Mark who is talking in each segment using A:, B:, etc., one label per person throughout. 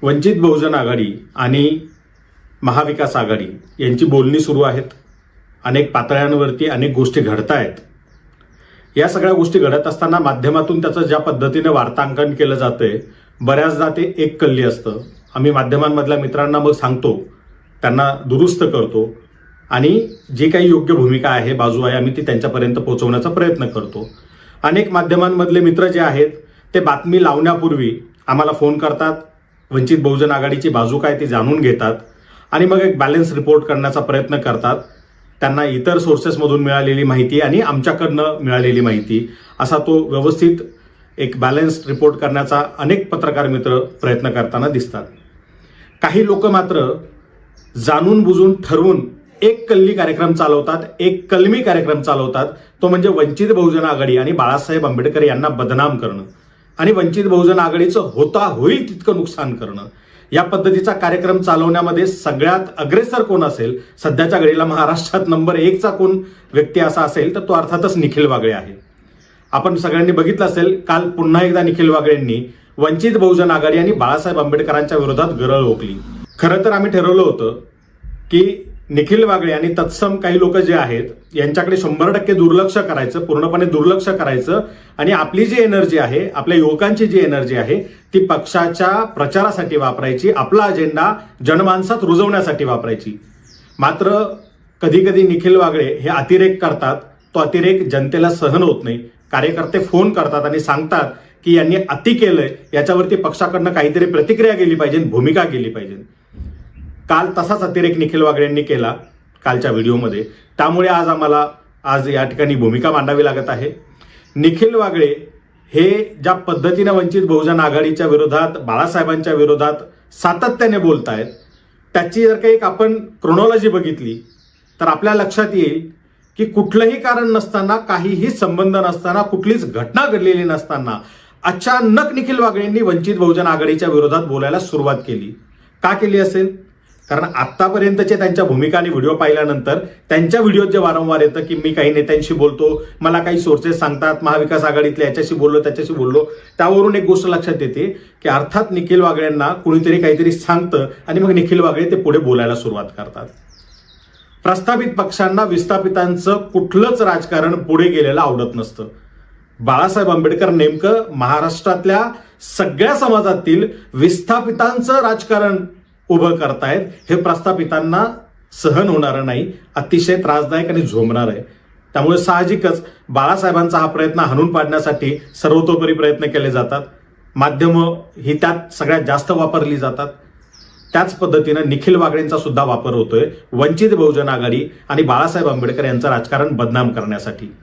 A: वंचित बहुजन आघाडी आणि महाविकास आघाडी यांची बोलणी सुरू आहेत. अनेक पातळ्यांवरती अनेक गोष्टी घडत आहेत. या सगळ्या गोष्टी घडत असताना माध्यमातून त्याचं ज्या पद्धतीने वार्तांकन केलं जातंय, बऱ्याचदा ते एक कल्ली असतं. आम्ही माध्यमांमधल्या मित्रांना मग सांगतो, त्यांना दुरुस्त करतो आणि जी काही योग्य भूमिका आहे, बाजू आहे, आम्ही ती त्यांच्यापर्यंत पोहोचवण्याचा प्रयत्न करतो. अनेक माध्यमांमधले मित्र जे आहेत ते बातमी लावण्यापूर्वी आम्हाला फोन करतात, वंचित बहुजन आघाडीची बाजू काय ती जाणून घेतात आणि मग एक बॅलन्स रिपोर्ट करण्याचा प्रयत्न करतात. त्यांना इतर सोर्सेसमधून मिळालेली माहिती आणि आमच्याकडनं मिळालेली माहिती असा तो व्यवस्थित एक बॅलन्स रिपोर्ट करण्याचा अनेक पत्रकार मित्र प्रयत्न करताना दिसतात. काही लोक मात्र जाणून बुजून ठरवून एक कल्ली कार्यक्रम चालवतात, एक कलमी कार्यक्रम चालवतात. तो म्हणजे वंचित बहुजन आघाडी आणि बाळासाहेब आंबेडकर यांना बदनाम करणं आणि वंचित बहुजन आघाडीचं होता होईल तितकं नुकसान करणं. या पद्धतीचा कार्यक्रम चालवण्यामध्ये सगळ्यात अग्रेसर कोण असेल, सध्याच्या घडीला महाराष्ट्रात नंबर 1चा कोण व्यक्ती असा असेल तर तो अर्थातच निखिल वागळे आहे. आपण सगळ्यांनी बघितलं असेल, काल पुन्हा एकदा निखिल वागळेंनी वंचित बहुजन आघाडी आणि बाळासाहेब आंबेडकरांच्या विरोधात गरळ ओकली. खरं तर आम्ही ठरवलं होतं की निखिल वागळे आणि तत्सम काही लोक जे आहेत यांच्याकडे 100% दुर्लक्ष करायचं, पूर्णपणे दुर्लक्ष करायचं आणि आपली जी एनर्जी आहे, आपल्या युवकांची जी एनर्जी आहे ती पक्षाच्या प्रचारासाठी वापरायची, आपला अजेंडा जनमानसात रुजवण्यासाठी वापरायची. मात्र कधी कधी निखिल वागळे हे अतिरेक करतात. तो अतिरेक जनतेला सहन होत नाही. कार्यकर्ते फोन करतात आणि सांगतात की यांनी अति केलंय, याच्यावरती पक्षाकडनं काहीतरी प्रतिक्रिया गेली पाहिजे, भूमिका गेली पाहिजे. काल तसाच अतिरेक निखिल वागळेंनी केला कालच्या व्हिडिओमध्ये. त्यामुळे आज या ठिकाणी भूमिका मांडावी लागत आहे. निखिल वागळे हे ज्या पद्धतीने वंचित बहुजन आघाडीच्या विरोधात, बाळासाहेबांच्या विरोधात सातत्याने बोलतायत, त्याची जर काही एक आपण क्रोनॉलॉजी बघितली तर आपल्या लक्षात येईल की कुठलंही कारण नसताना, काहीही संबंध नसताना, कुठलीच घटना घडलेली नसताना अचानक निखिल वागळेंनी वंचित बहुजन आघाडीच्या विरोधात बोलायला सुरुवात केली. का केली असेल? कारण आतापर्यंतचे त्यांच्या भूमिका आणि व्हिडिओ पाहिल्यानंतर त्यांच्या व्हिडिओत जे वारंवार येतं की मी काही नेत्यांशी बोलतो, मला काही सोर्सेस सांगतात, महाविकास आघाडीतल्या याच्याशी बोललो त्याच्याशी बोललो, त्यावरून एक गोष्ट लक्षात येते की अर्थात निखिल वागळेंना कुणीतरी काहीतरी सांगतं आणि मग निखिल वागळे ते पुढे बोलायला सुरुवात करतात. प्रस्थापित पक्षांना विस्थापितांचं कुठलंच राजकारण पुढे गेलेलं आवडत नसतं. बाळासाहेब आंबेडकर नेमकं महाराष्ट्रातल्या सगळ्या समाजातील विस्थापितांचं राजकारण उभं करतायत. हे प्रस्थापितांना सहन होणारं नाही, अतिशय त्रासदायक आणि झोंबणार आहे. त्यामुळे साहजिकच बाळासाहेबांचा हा प्रयत्न हाणून पाडण्यासाठी सर्वतोपरी प्रयत्न केले जातात. माध्यमं ही त्यात सगळ्यात जास्त वापरली जातात. त्याच पद्धतीनं निखिल वागळेंचा सुद्धा वापर होतोय वंचित बहुजन आघाडी आणि बाळासाहेब आंबेडकर यांचं राजकारण बदनाम करण्यासाठी.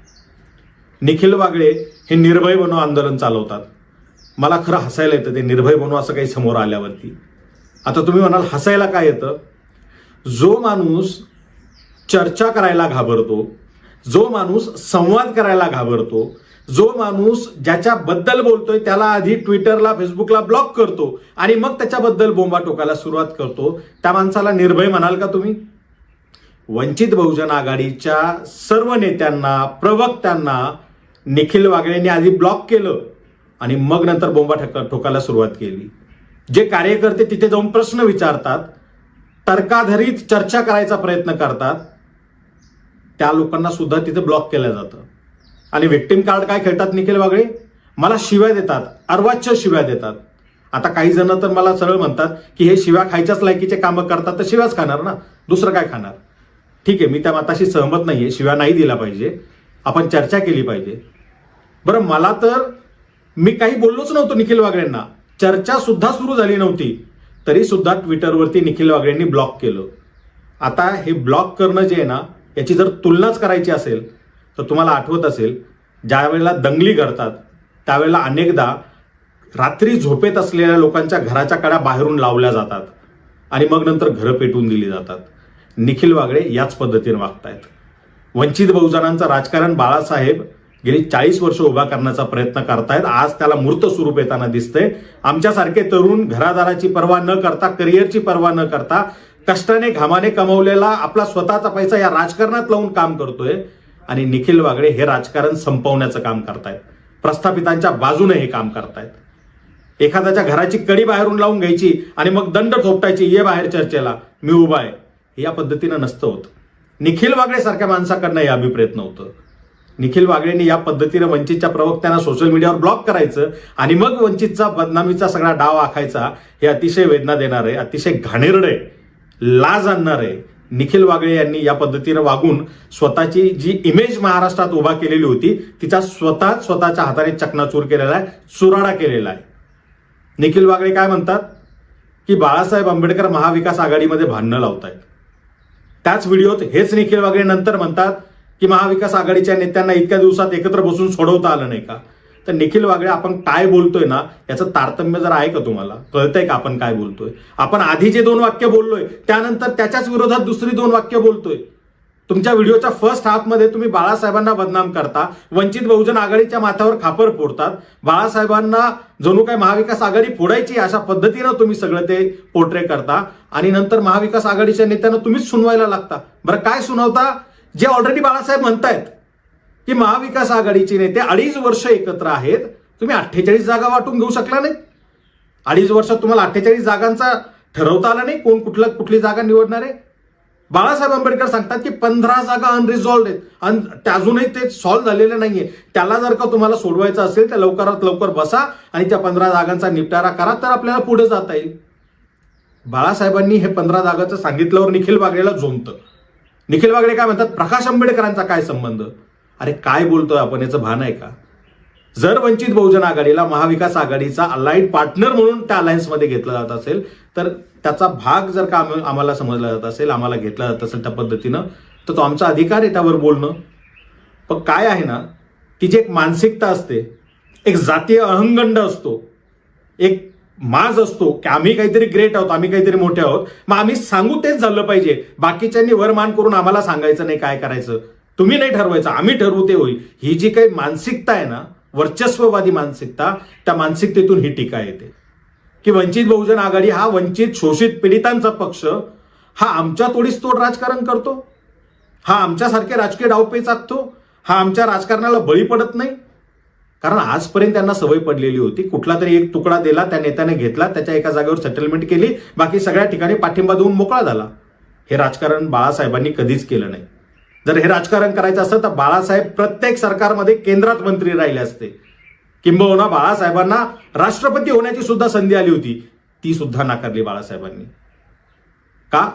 A: निखिल वागळे हे निर्भय बनो आंदोलन चालवतात. मला खरं हसायला येतं ते निर्भय बनो असं काही समोर आल्यावरती. आता तुम्ही म्हणाल हसायला काय येतं? जो माणूस चर्चा करायला घाबरतो, जो माणूस संवाद करायला घाबरतो, जो माणूस ज्याच्याबद्दल बोलतोय त्याला आधी ट्विटरला, फेसबुकला ब्लॉक करतो आणि मग त्याच्याबद्दल बोंबा टोकायला सुरुवात करतो, त्या माणसाला निर्भय म्हणाल का तुम्ही? वंचित बहुजन आघाडीच्या सर्व नेत्यांना, प्रवक्त्यांना निखिल वागळेंनी आधी ब्लॉक केलं आणि मग नंतर बोंबा ठोकायला सुरुवात केली. जे कार्यकर्ते तिथे जाऊन प्रश्न विचारतात, तर्काधारित चर्चा करायचा प्रयत्न करतात, त्या लोकांना सुद्धा तिथे ब्लॉक केलं जातं. आणि व्हिक्टिम कार्ड काय खेळतात निखिल वागळे? मला शिव्या देतात, अर्वाच्य शिव्या देतात. आता काही जण तर मला सरळ म्हणतात की हे शिव्या खायच्याच लायकीचे कामं करतात तर शिव्याच खाणार ना, दुसरं काय खाणार? ठीक आहे, मी त्या मताशी सहमत नाहीये, शिव्या नाही दिला पाहिजे, आपण चर्चा केली पाहिजे. बरं, मला तर मी काही बोललोच नव्हतो निखिल वागळेंना, चर्चा सुद्धा सुरू झाली नव्हती, तरी सुद्धा ट्विटरवरती निखिल वागळेंनी ब्लॉक केलं. आता हे ब्लॉक करणं जे आहे ना, याची जर तुलनाच करायची असेल तर तुम्हाला आठवत असेल, ज्या वेळेला दंगली घडतात त्यावेळेला अनेकदा रात्री झोपेत असलेल्या लोकांच्या घराच्या कड्या बाहेरून लावल्या जातात आणि मग नंतर घरं पेटवून दिली जातात. निखिल वागळे याच पद्धतीने वागतायत. वंचित बहुजनांचं राजकारण बाळासाहेब गेली 40 वर्ष उभा करण्याचा प्रयत्न करतायत. आज त्याला मूर्त स्वरूप येताना दिसतंय. आमच्यासारखे तरुण घरादाराची पर्वा न करता, करिअरची पर्वा न करता, कष्टाने घामाने कमवलेला आपला स्वतःचा पैसा या राजकारणात लावून काम करतोय आणि निखिल वागळे हे राजकारण संपवण्याचं काम करतायत. प्रस्थापितांच्या बाजूने हे काम करतायत. एखाद्याच्या घराची कडी बाहेरून लावून घ्यायची आणि मग दंड थोपटायची, ये बाहेर चर्चेला, मी उभा आहे, या पद्धतीनं नसतं होत. निखिल वागळे सारख्या माणसाकडनं हे अभिप्रेत नव्हतं. निखिल वागळेंनी या पद्धतीनं वंचितच्या प्रवक्त्यांना सोशल मीडियावर ब्लॉक करायचं आणि मग वंचितचा बदनामीचा सगळा डाव आखायचा, हे अतिशय वेदना देणार आहे, अतिशय घाणेरडं आहे, लाज आणणार आहे. निखिल वागळे यांनी या पद्धतीनं वागून स्वतःची जी इमेज महाराष्ट्रात उभा केलेली होती तिचा स्वतःच्या हाताने चकनाचूर केलेला आहे, चुराडा केलेला आहे. निखिल वागळे काय म्हणतात की बाळासाहेब आंबेडकर महाविकास आघाडीमध्ये भांडणं लावतायत. त्याच व्हिडिओत हेच निखिल वागळे नंतर म्हणतात की महाविकास आघाडीच्या नेत्यांना इतक्या दिवसात एकत्र बसून सोडवता आलं नाही का. तर निखिल वागळे आपण काय बोलतोय ना याचं तारतम्य जर आहे का, तुम्हाला कळतंय का आपण काय बोलतोय. आपण आधी जे 2 वाक्य बोललोय त्यानंतर त्याच्याच विरोधात दुसरी 2 वाक्य बोलतोय. तुमच्या व्हिडिओच्या फर्स्ट हाफमध्ये तुम्ही बाळासाहेबांना बदनाम करता, वंचित बहुजन आघाडीच्या माथ्यावर खापर फोडतात, बाळासाहेबांना जणू काय महाविकास आघाडी फोडायची अशा पद्धतीनं तुम्ही सगळं ते पोर्ट्रे करता आणि नंतर महाविकास आघाडीच्या नेत्यांना तुम्हीच सुनवायला लागता. बरं काय सुनावता, जे ऑलरेडी बाळासाहेब म्हणतायत की महाविकास आघाडीचे नेते 2.5 वर्ष एकत्र आहेत, तुम्ही 48 जागा वाटून घेऊ शकला नाही. 2.5 वर्षात तुम्हाला 48 जागांचा ठरवता आला नाही कोण कुठली जागा निवडणार आहे. बाळासाहेब आंबेडकर सांगतात की 15 जागा अनरिझॉल्व्ड आहेत आणि अजूनही ते सॉल्व्ह झालेले नाहीये. त्याला जर का तुम्हाला सोडवायचं असेल तर लवकरात लवकर बसा आणि त्या 15 जागांचा निपटारा करा, तर आपल्याला पुढे जाता येईल. बाळासाहेबांनी हे 15 जागाचं सांगितल्यावर निखिल वागळेला झोंबतं. निखिल वागळे काय म्हणतात, प्रकाश आंबेडकरांचा काय संबंध. अरे काय बोलतोय आपण, याचं भान आहे का. जर वंचित बहुजन आघाडीला महाविकास आघाडीचा अलाइड पार्टनर म्हणून त्या अलायन्समध्ये घेतलं जात असेल तर त्याचा भाग जर का आम्हाला समजला जात असेल, आम्हाला घेतला जात असेल त्या पद्धतीनं, तर तो आमचा अधिकार आहे त्यावर बोलणं. पण काय आहे ना, ती जी एक मानसिकता असते, एक जातीय अहंगंड असतो, एक माज असतो की आम्ही काहीतरी ग्रेट आहोत, आम्ही काहीतरी मोठे आहोत, मग आम्ही सांगू तेच झालं पाहिजे. बाकीच्यांनी वरमान करून आम्हाला सांगायचं नाही काय करायचं, तुम्ही नाही ठरवायचं, आम्ही ठरवू ते होईल. ही जी काही मानसिकता आहे ना, वर्चस्ववादी मानसिकता, त्या मानसिकतेतून ही टीका येते की वंचित बहुजन आघाडी हा वंचित शोषित पीडितांचा पक्ष, हा आमच्या तोडीस तोड राजकारण करतो, हा आमच्यासारखे राजकीय डावपेच आखतो, हा आमच्या राजकारणाला बळी पडत नाही. कारण आजपर्यंत त्यांना सवय पडलेली होती, कुठला तरी एक तुकडा दिला, त्या नेत्याने घेतला, त्याच्या एका जागेवर सेटलमेंट केली, बाकी सगळ्या ठिकाणी पाठिंबा देऊन मोकळा झाला. हे राजकारण बाळासाहेबांनी कधीच केलं नाही. जर हे राजकारण करायचं असतं तर बाळासाहेब प्रत्येक सरकारमध्ये केंद्रात मंत्री राहिले असते. किंबहुना बाळासाहेबांना राष्ट्रपती होण्याची सुद्धा संधी आली होती, ती सुद्धा नाकारली बाळासाहेबांनी. का,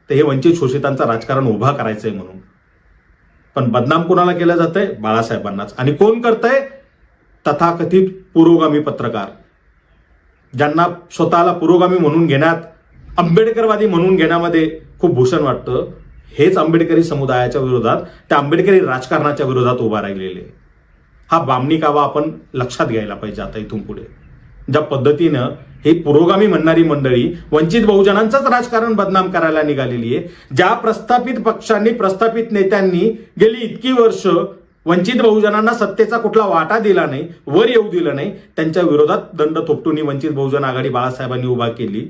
A: तर हे वंचित शोषितांचं राजकारण उभा करायचंय म्हणून. पण बदनाम कोणाला केलं जातंय, बाळासाहेबांनाच. आणि कोण करतंय, तथाकथित पुरोगामी पत्रकार, ज्यांना स्वतःला पुरोगामी म्हणून घेण्यात, आंबेडकरवादी म्हणून घेण्यामध्ये खूप भूषण वाटतं, हेच आंबेडकरी समुदायाच्या विरोधात, त्या आंबेडकरी राजकारणाच्या विरोधात उभा राहिलेले. हा बामणी कावा आपण लक्षात घ्यायला पाहिजे आता इथून पुढे. ज्या पद्धतीनं ही पुरोगामी म्हणणारी मंडळी वंचित बहुजनांचंच राजकारण बदनाम करायला निघालेली आहे, ज्या प्रस्थापित पक्षांनी, प्रस्थापित नेत्यांनी गेली इतकी वर्ष वंचित बहुजनांना सत्तेचा कुठला वाटा दिला नाही, वर येऊ दिलं नाही, त्यांच्या विरोधात दंड थोपटून वंचित बहुजन आघाडी बाळासाहेबांनी उभा केली.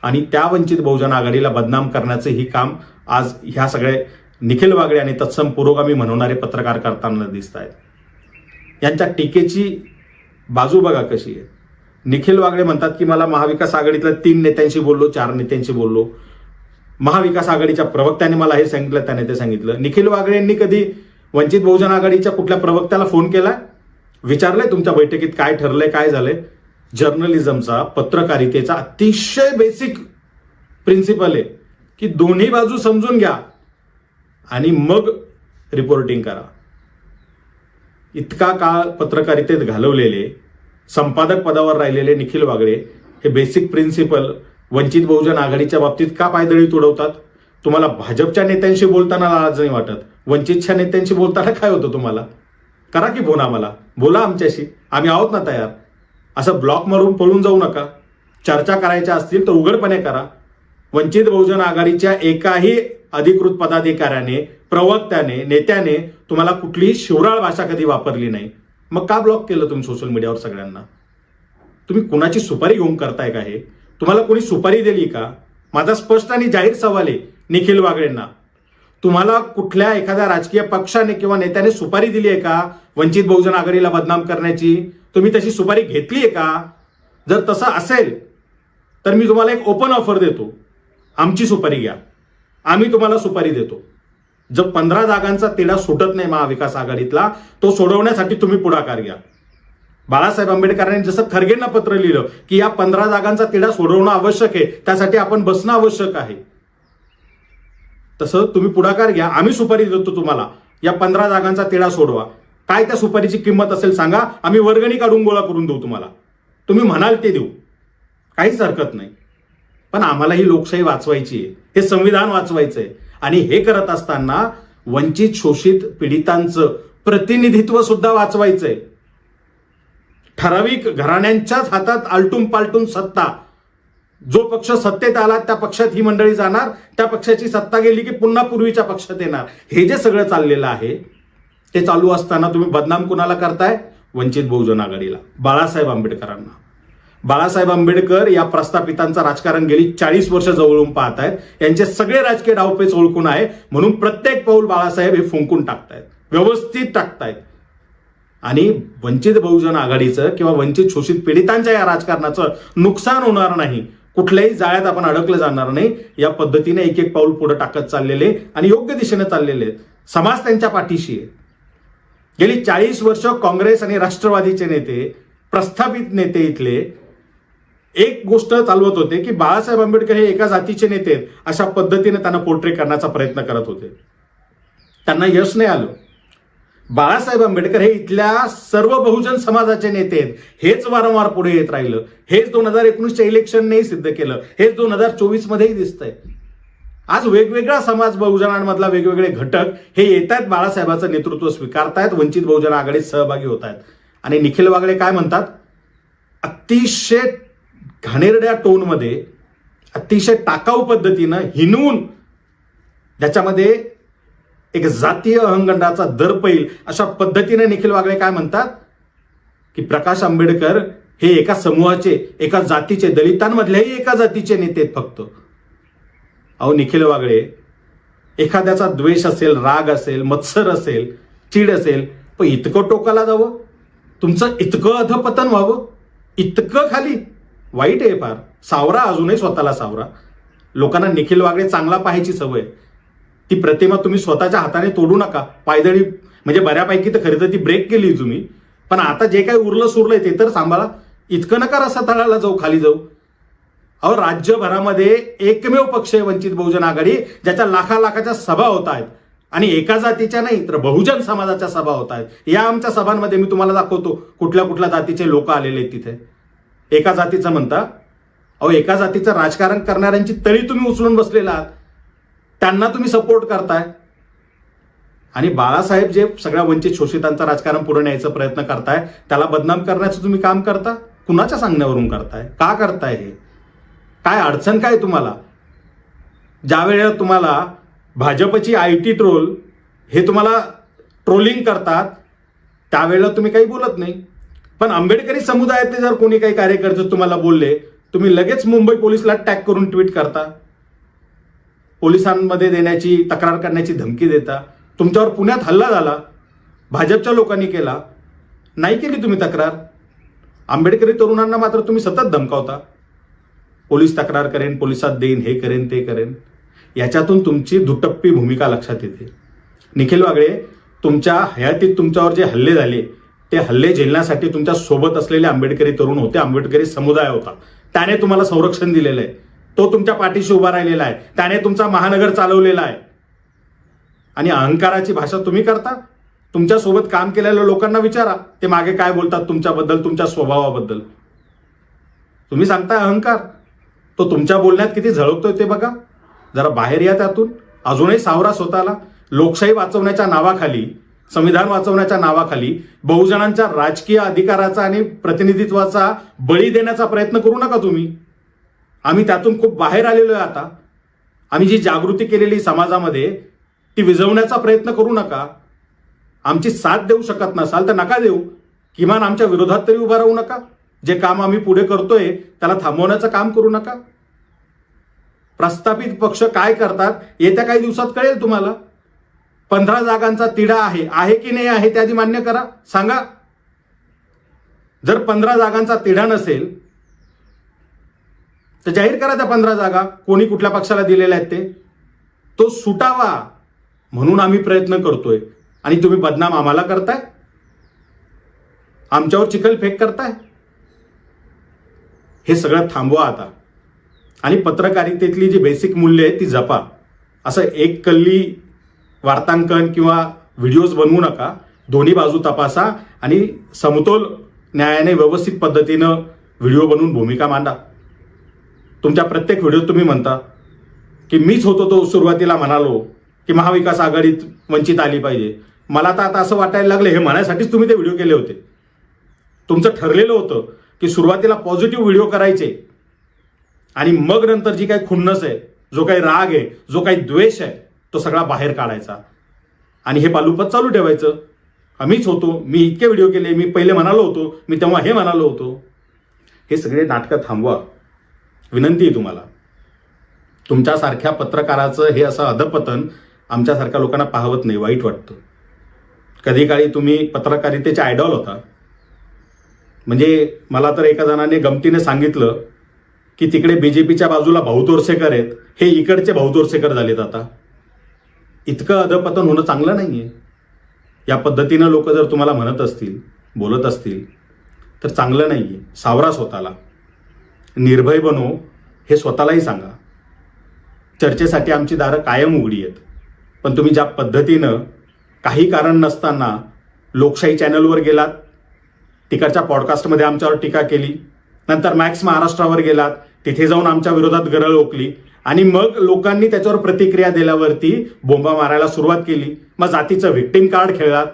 A: आणि त्या वंचित बहुजन आघाडीला बदनाम करण्याचं ही काम आज ह्या सगळे निखिल वागळे आणि तत्सम पुरोगामी म्हणवणारे पत्रकार करताना दिसत आहेत. यांच्या टीकेची बाजू बघा कशी आहे. निखिल वागळे म्हणतात की मला महाविकास आघाडीतल्या 3 नेत्यांशी बोललो, 4 नेत्यांशी बोललो, महाविकास आघाडीच्या प्रवक्त्याने मला हे सांगितलं, त्याने ते सांगितलं. निखिल वागळेंनी कधी वंचित बहुजन आघाडीच्या कुठल्या प्रवक्त्याला फोन केलाय, विचारलंय तुमच्या बैठकीत काय ठरलंय, काय झालंय. जर्नलिझमचा, पत्रकारितेचा अतिशय बेसिक प्रिन्सिपल आहे की दोन्ही बाजू समजून घ्या आणि मग रिपोर्टिंग करा. इतका काळ पत्रकारितेत घालवलेले, संपादक पदावर राहिलेले निखिल वागळे हे बेसिक प्रिन्सिपल वंचित बहुजन आघाडीच्या बाबतीत का पायदळी तुडवतात. तुम्हाला भाजपच्या नेत्यांशी बोलताना लाज नाही वाटत, वंचितच्या नेत्यांशी बोलताना काय होतं तुम्हाला. करा की फोन, आम्हाला बोला, आमच्याशी, आम्ही आहोत ना तयार. असं ब्लॉक मारून पळून जाऊ नका. चर्चा करायच्या असतील तर उघडपणे करा. वंचित बहुजन आघाडीच्या एकाही अधिकृत पदाधिकाऱ्याने, प्रवक्त्याने, नेत्याने तुम्हाला कुठलीही शिवराळ भाषा कधी वापरली नाही. मग का ब्लॉक केलं तुम्ही सोशल मीडियावर सगळ्यांना. तुम्ही कुणाची सुपारी घेऊन करताय का हे. तुम्हाला कोणी सुपारी दिली का. माझा स्पष्ट आणि जाहीर सवाल आहे निखिल वागळेंना, तुम्हाला कुठल्या एखाद्या राजकीय पक्षाने किंवा नेत्याने सुपारी दिली आहे का वंचित बहुजन आघाडीला बदनाम करण्याची. तुम्ही तशी सुपारी घेतली आहे का. जर तसं असेल तर मी तुम्हाला एक ओपन ऑफर देतो, आमची सुपारी घ्या, आम्ही तुम्हाला सुपारी देतो. जर 15 जागांचा तिढा सुटत नाही महाविकास आघाडीतला, तो सोडवण्यासाठी तुम्ही पुढाकार घ्या. बाळासाहेब आंबेडकरांनी जसं खरगेंना पत्र लिहिलं की या 15 जागांचा तिढा सोडवणं आवश्यक आहे, त्यासाठी आपण बसणं आवश्यक आहे, तसं तुम्ही पुढाकार घ्या, आम्ही सुपारी देतो तुम्हाला, या 15 जागांचा तिढा सोडवा. काय त्या सुपारीची किंमत असेल सांगा, आम्ही वर्गणी काढून गोळा करून देऊ तुम्हाला, तुम्ही म्हणाल ते देऊ, काहीच हरकत नाही. पण आम्हाला ही लोकशाही वाचवायची आहे, हे संविधान वाचवायचं आहे. आणि हे करत असताना वंचित शोषित पीडितांचं प्रतिनिधित्व सुद्धा वाचवायचंय. ठराविक घराण्यांच्याच हातात आलटून पालटून सत्ता, जो पक्ष सत्तेत आला त्या पक्षात ही मंडळी जाणार, त्या पक्षाची सत्ता गेली की पुन्हा पूर्वीच्या पक्षात येणार, हे जे सगळं चाललेलं आहे ते चालू असताना तुम्ही बदनाम कुणाला करताय? वंचित बहुजन आघाडीला, बाळासाहेब आंबेडकरांना. बाळासाहेब आंबेडकर या प्रस्थापितांचं राजकारण गेली 40 वर्ष जवळून पाहत आहेत, यांचे सगळे राजकीय डावपेच ओळखून आहे, म्हणून प्रत्येक पाऊल बाळासाहेब हे फुंकून टाकतायत, व्यवस्थित टाकतायत. आणि वंचित बहुजन आघाडीचं किंवा वंचित शोषित पीडितांच्या या राजकारणाचं नुकसान होणार नाही, कुठल्याही जाळ्यात आपण अडकलं जाणार नाही, या पद्धतीने एक एक पाऊल पुढे टाकत चाललेले आणि योग्य दिशेने चाललेले आहेत. समाज त्यांच्या पाठीशी आहे. गेली 40 वर्ष काँग्रेस आणि राष्ट्रवादीचे नेते, प्रस्थापित नेते इथले एक गोष्ट चालवत होते की बाळासाहेब आंबेडकर हे एका जातीचे नेते आहेत, अशा पद्धतीने त्यांना पोर्ट्रे करण्याचा प्रयत्न करत होते. त्यांना यश नाही आलं. बाळासाहेब आंबेडकर हे इथल्या सर्व बहुजन समाजाचे नेते आहेत, हेच वारंवार पुढे येत राहिलं. हेच 2019च्या इलेक्शननेही सिद्ध केलं, हेच 2024 मध्येही दिसतंय. आज वेगवेगळा समाज बहुजनांमधला वेगवेगळे घटक हे येत आहेत, बाळासाहेबांचं नेतृत्व स्वीकारतायत, वंचित बहुजन आघाडीत सहभागी होत आहेत. आणि निखिल वागळे काय म्हणतात? अतिशय घाणेरड्या टोनमध्ये, अतिशय टाकाऊ पद्धतीनं हिनवून, ज्याच्यामध्ये एक जातीय अहंगंडाचा दर पैल अशा पद्धतीने निखिल वागळे काय म्हणतात की प्रकाश आंबेडकर हे एका समूहाचे, एका जातीचे, दलितांमधल्याही एका जातीचे नेते आहेत फक्त. अहो निखिल वागळे, एखाद्याचा द्वेष असेल, राग असेल, मत्सर असेल, चीड असेल, पण इतकं टोकाला जावं, तुमचं इतकं अधपतन व्हावं, इतकं खाली, वाईट आहे फार. सावरा, अजूनही स्वतःला सावरा. लोकांना निखिल वागळे चांगला पाहायची सवय, ती प्रतिमा तुम्ही स्वतःच्या हाताने तोडू नका. पायदळी म्हणजे बऱ्यापैकी तर खरं तर ती ब्रेक केली तुम्ही, पण आता जे काही उरलं सुरलंय ते तर सांभाळा. इतकं नका रस्ता तळाला जाऊ, खाली जाऊ. अहो राज्यभरामध्ये एकमेव पक्ष आहे वंचित बहुजन आघाडी, ज्याच्या लाखाच्या सभा होत आहेत, आणि एका जातीच्या नाही तर बहुजन समाजाच्या सभा होत आहेत. या आमच्या सभांमध्ये मी तुम्हाला दाखवतो कुठल्या कुठल्या जातीचे लोक आलेले आहेत तिथे. एका जातीचं म्हणता, अहो एका जातीचं राजकारण करणाऱ्यांची तळी तुम्ही उचलून बसलेला आहात, त्यांना तुम्ही सपोर्ट करताय. आणि बाळासाहेब जे सगळ्या वंचित शोषितांचं राजकारण पुढे न्यायचा प्रयत्न करताय, त्याला बदनाम करण्याचं तुम्ही काम करता. कुणाच्या सांगण्यावरून करताय? का करताय हे? काय अडचण काय तुम्हाला? ज्या वेळेला तुम्हाला भाजपची IT ट्रोल हे तुम्हाला ट्रोलिंग करतात, त्यावेळेला तुम्ही काही बोलत नाही. पण आंबेडकरी समुदायातले जर कोणी काही कार्यकर्ते तुम्हाला बोलले, तुम्ही लगेच मुंबई पोलिसला टॅग करून ट्विट करता, पोलिसांमध्ये देण्याची, तक्रार करण्याची धमकी देता. तुमच्यावर पुण्यात हल्ला झाला, भाजपच्या लोकांनी केला, नाही केली तुम्ही तक्रार. आंबेडकरी तरुणांना मात्र तुम्ही सतत धमकावता, पोलीस तक्रार करेन, पोलिसात देईन, हे करेन, ते करेन. याच्यातून तुमची दुटप्पी भूमिका लक्षात येते. निखिल वागळे, तुमच्या हयातीत तुमच्यावर जे हल्ले झाले, ते हल्ले झेलण्यासाठी तुमच्या सोबत असलेले आंबेडकरी तरुण होते, आंबेडकरी समुदाय होता, त्याने तुम्हाला संरक्षण दिलेलं आहे, तो तुमच्या पाठीशी उभा राहिलेला आहे, त्याने तुमचा महानगर चालवलेला आहे. आणि अहंकाराची भाषा तुम्ही करता. तुमच्या सोबत काम केलेल्या लोकांना विचारा, ते मागे काय बोलतात तुमच्याबद्दल, तुमच्या स्वभावाबद्दल. तुम्ही सांगताय अहंकार, तो तुमच्या बोलण्यात किती झळकतोय ते बघा. जरा बाहेर या त्यातून. अजूनही सावरा स्वतःला. लोकशाही वाचवण्याच्या नावाखाली, संविधान वाचवण्याच्या नावाखाली बहुजनांच्या राजकीय अधिकाराचा आणि प्रतिनिधित्वाचा बळी देण्याचा प्रयत्न करू नका तुम्ही. आम्ही त्यातून खूप बाहेर आलेलो आहे आता. आम्ही जी जागृती केलेली समाजामध्ये ती विझवण्याचा प्रयत्न करू नका. आमची साथ देऊ शकत नसाल तर नका देऊ, किमान आमच्या विरोधात तरी उभा राहू नका. जे काम आम्ही पुढे करतोय त्याला थांबवण्याचं काम करू नका. प्रस्थापित पक्ष काय करतात येत्या काही दिवसात कळेल तुम्हाला. 15 जागांचा तिढा आहे की नाही आहे ते आधी मान्य करा, सांगा. जर 15 जागांचा तिढा नसेल तर जाहीर करा त्या 15 जागा कोणी कुठल्या पक्षाला दिलेल्या आहेत ते, तो सुटावा म्हणून आम्ही प्रयत्न करतोय. आणि तुम्ही बदनाम आम्हाला करताय, आमच्यावर चिखलफेक करताय. हे सगळं थांबवा आता आणि पत्रकारितेतली जी बेसिक मूल्य आहे ती जपा. असं एक कल्ली वार्तांकन किंवा व्हिडिओज बनवू नका. दोन्ही बाजू तपासा आणि समतोल न्यायाने व्यवस्थित पद्धतीनं व्हिडिओ बनवून भूमिका मांडा. तुमच्या प्रत्येक व्हिडिओत तुम्ही म्हणता की मीच होतो तो सुरुवातीला म्हणालो की महाविकास आघाडीत वंचित आली पाहिजे. मला तर आता असं वाटायला लागलं हे म्हणायसाठीच तुम्ही ते व्हिडिओ केले होते. तुमचं ठरलेलं होतं की सुरुवातीला पॉझिटिव्ह व्हिडिओ करायचे आणि मग नंतर जी काही खुन्नस आहे, जो काही राग आहे, जो काही द्वेष आहे, तो सगळा बाहेर काढायचा आणि हे पालुपत चालू ठेवायचं. आम्हीच होतो, मी इतके व्हिडिओ केले, मी पहिले म्हणालो होतो, मी तेव्हा हे म्हणालो होतो. हे सगळे नाटकं थांबवा, विनंती आहे तुम्हाला. तुमच्यासारख्या पत्रकाराचं हे असं अधपतन आमच्यासारख्या लोकांना पाहवत नाही, वाईट वाटतं. कधी काळी तुम्ही पत्रकारितेचे आयडॉल होता. म्हणजे मला तर एका जणाने गमतीने सांगितलं की तिकडे बीजेपीच्या बाजूला भाऊ तोरसेकर आहेत, हे इकडचे भाऊ तोरसेकर झालेत आता. इतकं अधपतन होणं चांगलं नाहीये. या पद्धतीनं लोक जर तुम्हाला म्हणत असतील, बोलत असतील तर चांगलं नाहीये. सावरा स्वतःला, निर्भय बनो हे स्वतःलाही सांगा. चर्चेसाठी आमची दारं कायम उघडी आहेत. पण तुम्ही ज्या पद्धतीनं काही कारण नसताना लोकशाही चॅनलवर गेलात, तिकडच्या पॉडकास्टमध्ये आमच्यावर टीका केली, नंतर मॅक्स महाराष्ट्रावर गेलात, तिथे जाऊन आमच्या विरोधात गरळ ओकली आणि मग लोकांनी त्याच्यावर प्रतिक्रिया दिल्यावरती बोंबा मारायला सुरुवात केली. मग जातीचं व्हिक्टिम कार्ड खेळलात.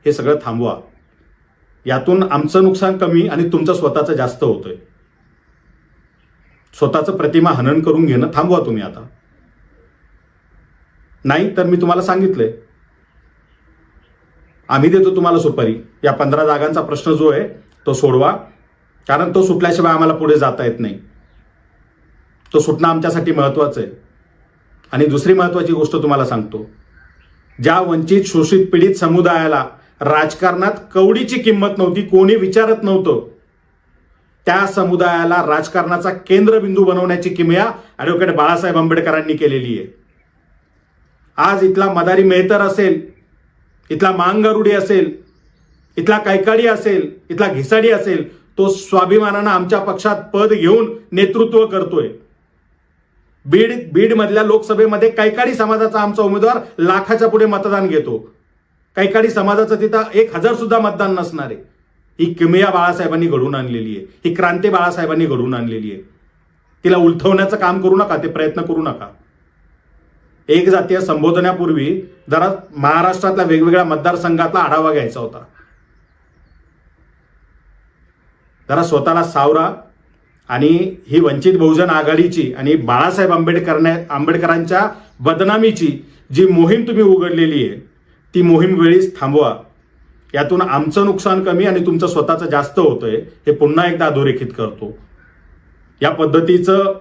A: हे सगळं थांबवा. यातून आमचं नुकसान कमी आणि तुमचं स्वतःचं जास्त होतंय. स्वतःचं प्रतिमा हनन करून घेणं थांबवा तुम्ही आता. नाही तर मी तुम्हाला सांगितलंय, आम्ही देतो तुम्हाला सुपारी. या 15 जागांचा प्रश्न जो आहे तो सोडवा, कारण तो सुटल्याशिवाय आम्हाला पुढे जाता येत नाही. तो सुटणं आमच्यासाठी महत्वाचं आहे. आणि दुसरी महत्वाची गोष्ट तुम्हाला सांगतो, ज्या वंचित शोषित पीडित समुदायाला राजकारणात कवडीची किंमत नव्हती, कोणी विचारत नव्हतं, त्या समुदायाला राजकारणाचा केंद्रबिंदू बनवण्याची किमया ॲडव्होकेट बाळासाहेब आंबेडकरांनी केलेली आहे. आज इथला मदारी मेहतर असेल, इथला मांगरुडी असेल, इथला कैकाडी असेल, इथला घिसाडी असेल, तो स्वाभिमानानं आमच्या पक्षात पद घेऊन नेतृत्व करतोय. बीड मधल्या लोकसभेमध्ये कैकाडी समाजाचा आमचा उमेदवार लाखाच्या पुढे मतदान घेतो. कैकाडी समाजाचं तिथं 1000 सुद्धा मतदान नसणार आहे. ही किमया बाळासाहेबांनी घडवून आणलेली आहे. ही क्रांती बाळासाहेबांनी घडवून आणलेली आहे. तिला उलथवण्याचं काम करू नका, ते प्रयत्न करू नका. एक जातीय संबोधण्यापूर्वी जरा महाराष्ट्रातल्या वेगवेगळ्या मतदारसंघातला आढावा घ्यायचा होता. जरा स्वतःला सावरा आणि ही वंचित बहुजन आघाडीची आणि बाळासाहेब आंबेडकरांच्या बदनामीची जी मोहीम तुम्ही उघडलेली आहे, ती मोहीम वेळीच थांबवा. यातून आमचं नुकसान कमी आणि तुमचं स्वतःचं जास्त होतंय, हे पुन्हा एकदा अधोरेखित करतो. या पद्धतीचं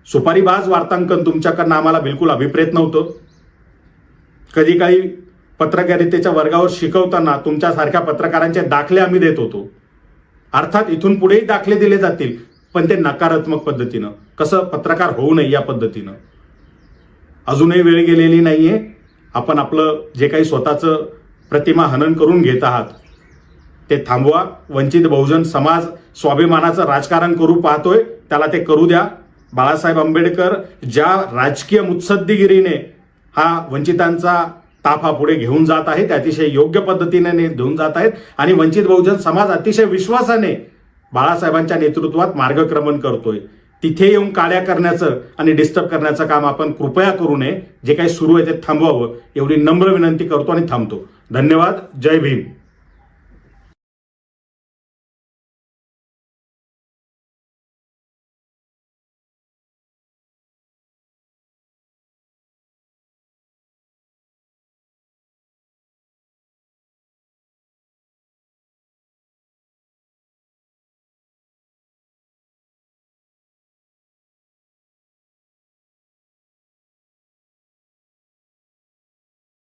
A: सुपारीबाज वार्तांकन तुमच्याकडनं आम्हाला बिलकुल अभिप्रेत नव्हतं. कधी काही पत्रकारितेच्या वर्गावर शिकवताना तुमच्यासारख्या पत्रकारांचे दाखले आम्ही देत होतो. अर्थात इथून पुढेही दाखले दिले जातील, पण ते नकारात्मक पद्धतीनं. कसं पत्रकार होऊ नये या पद्धतीनं. अजूनही वेळ गेलेली नाहीये. आपण आपलं जे काही स्वतःचं प्रतिमा हनन करून घेत आहात ते थांबवा. वंचित बहुजन समाज स्वाभिमानाचं राजकारण करू पाहतोय, त्याला ते करू द्या. बाळासाहेब आंबेडकर ज्या राजकीय मुत्सद्दीगिरीने हा वंचितांचा ताफा पुढे घेऊन जात आहे, ते अतिशय योग्य पद्धतीने घेऊन जात आहेत आणि वंचित बहुजन समाज अतिशय विश्वासाने बाळासाहेबांच्या नेतृत्वात मार्गक्रमण करतोय. तिथे येऊन काड्या करण्याचं आणि डिस्टर्ब करण्याचं काम आपण कृपया करू नये. जे काही सुरू आहे ते थांबवावं एवढी नम्र विनंती करतो आणि थांबतो. धन्यवाद. जय भीम.